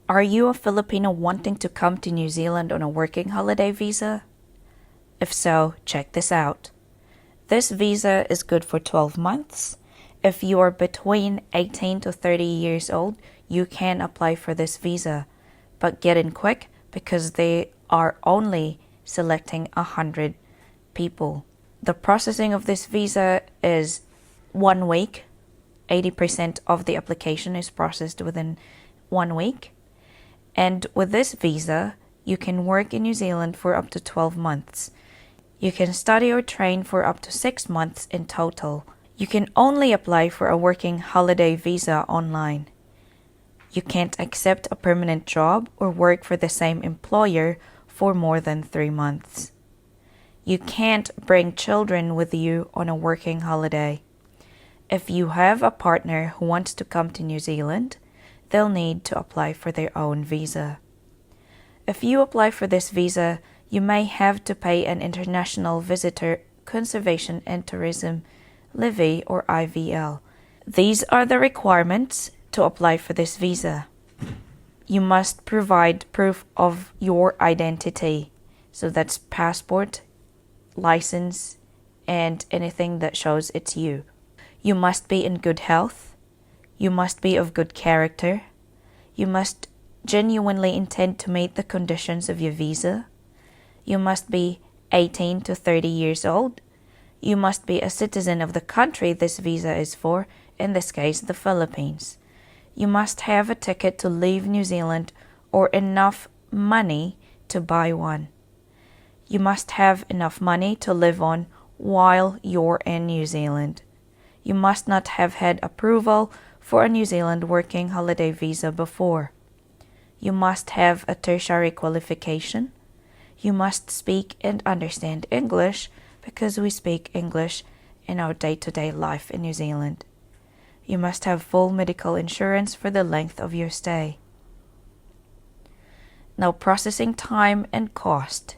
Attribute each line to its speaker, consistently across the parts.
Speaker 1: Are you a Filipino wanting to come to New Zealand on a working holiday visa? If so, check this out. This visa is good for 12 months. If you are between 18 to 30 years old, you can apply for this visa. But get in quick because they are only selecting 100 people. The processing of this visa is 1 week. 80% of the application is processed within 1 week. And with this visa, you can work in New Zealand for up to 12 months. You can study or train for up to 6 months in total. You can only apply for a working holiday visa online. You can't accept a permanent job or work for the same employer for more than 3 months. You can't bring children with you on a working holiday. If you have a partner who wants to come to New Zealand, they'll need to apply for their own visa. If you apply for this visa, you may have to pay an International Visitor Conservation and Tourism Levy or IVL. These are the requirements to apply for this visa. You must provide proof of your identity. So that's passport, license, and anything that shows it's you. You must be in good health. You must be of good character. You must genuinely intend to meet the conditions of your visa. You must be 18 to 30 years old. You must be a citizen of the country this visa is for, in this case, the Philippines. You must have a ticket to leave New Zealand or enough money to buy one. You must have enough money to live on while you're in New Zealand. You must not have had approval for a New Zealand working holiday visa before. You must have a tertiary qualification. You must speak and understand English because we speak English in our day-to-day life in New Zealand. You must have full medical insurance for the length of your stay. Now, processing time and cost.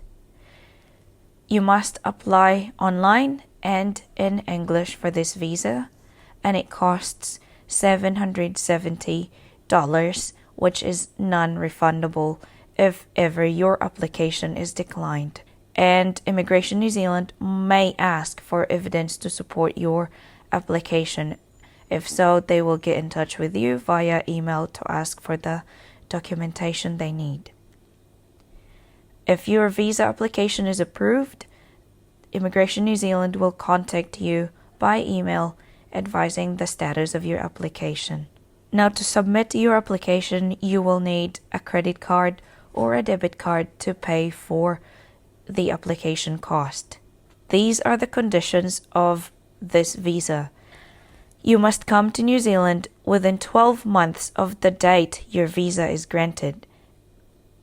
Speaker 1: You must apply online and in English for this visa, and it costs $770, which is non-refundable if ever your application is declined. And Immigration New Zealand may ask for evidence to support your application. If so, they will get in touch with you via email to ask for the documentation they need. If your visa application is approved, Immigration New Zealand will contact you by email advising the status of your application. Now, to submit your application, you will need a credit card or a debit card to pay for the application cost. These are the conditions of this visa. You must come to New Zealand within 12 months of the date your visa is granted.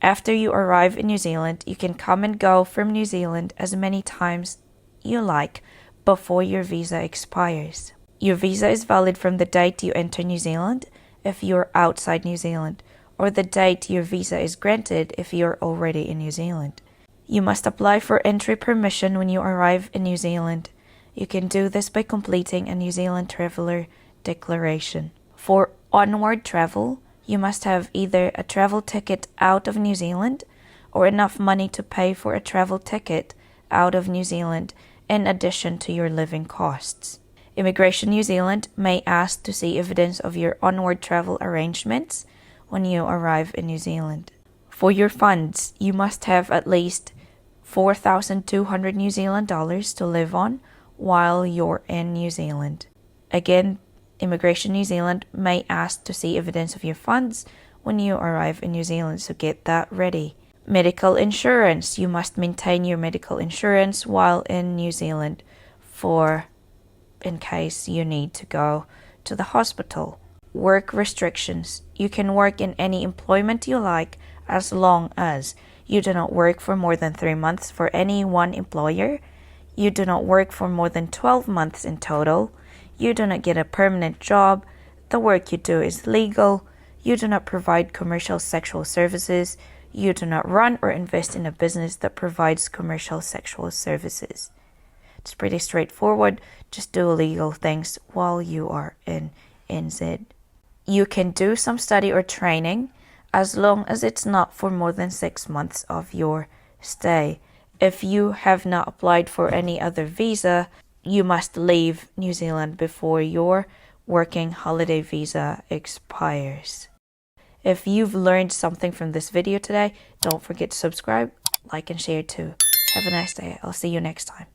Speaker 1: After you arrive in New Zealand, you can come and go from New Zealand as many times you like before your visa expires. Your visa is valid from the date you enter New Zealand if you're outside New Zealand, or the date your visa is granted if you're already in New Zealand. You must apply for entry permission when you arrive in New Zealand. You can do this by completing a New Zealand Traveller Declaration. For onward travel, you must have either a travel ticket out of New Zealand or enough money to pay for a travel ticket out of New Zealand in addition to your living costs. Immigration New Zealand may ask to see evidence of your onward travel arrangements when you arrive in New Zealand. For your funds, you must have at least 4,200 New Zealand dollars to live on while you're in New Zealand. Again, Immigration New Zealand may ask to see evidence of your funds when you arrive in New Zealand, so get that ready. Medical insurance. You must maintain your medical insurance while in New Zealand in case you need to go to the hospital. Work restrictions. You can work in any employment you like as long as you do not work for more than 3 months for any one employer. You do not work for more than 12 months in total. You do not get a permanent job. The work you do is legal. You do not provide commercial sexual services. You do not run or invest in a business that provides commercial sexual services. It's pretty straightforward. Just do illegal things while you are in NZ. You can do some study or training as long as it's not for more than 6 months of your stay. If you have not applied for any other visa, you must leave New Zealand before your working holiday visa expires. If you've learned something from this video today, don't forget to subscribe, like and share too. Have a nice day. I'll see you next time.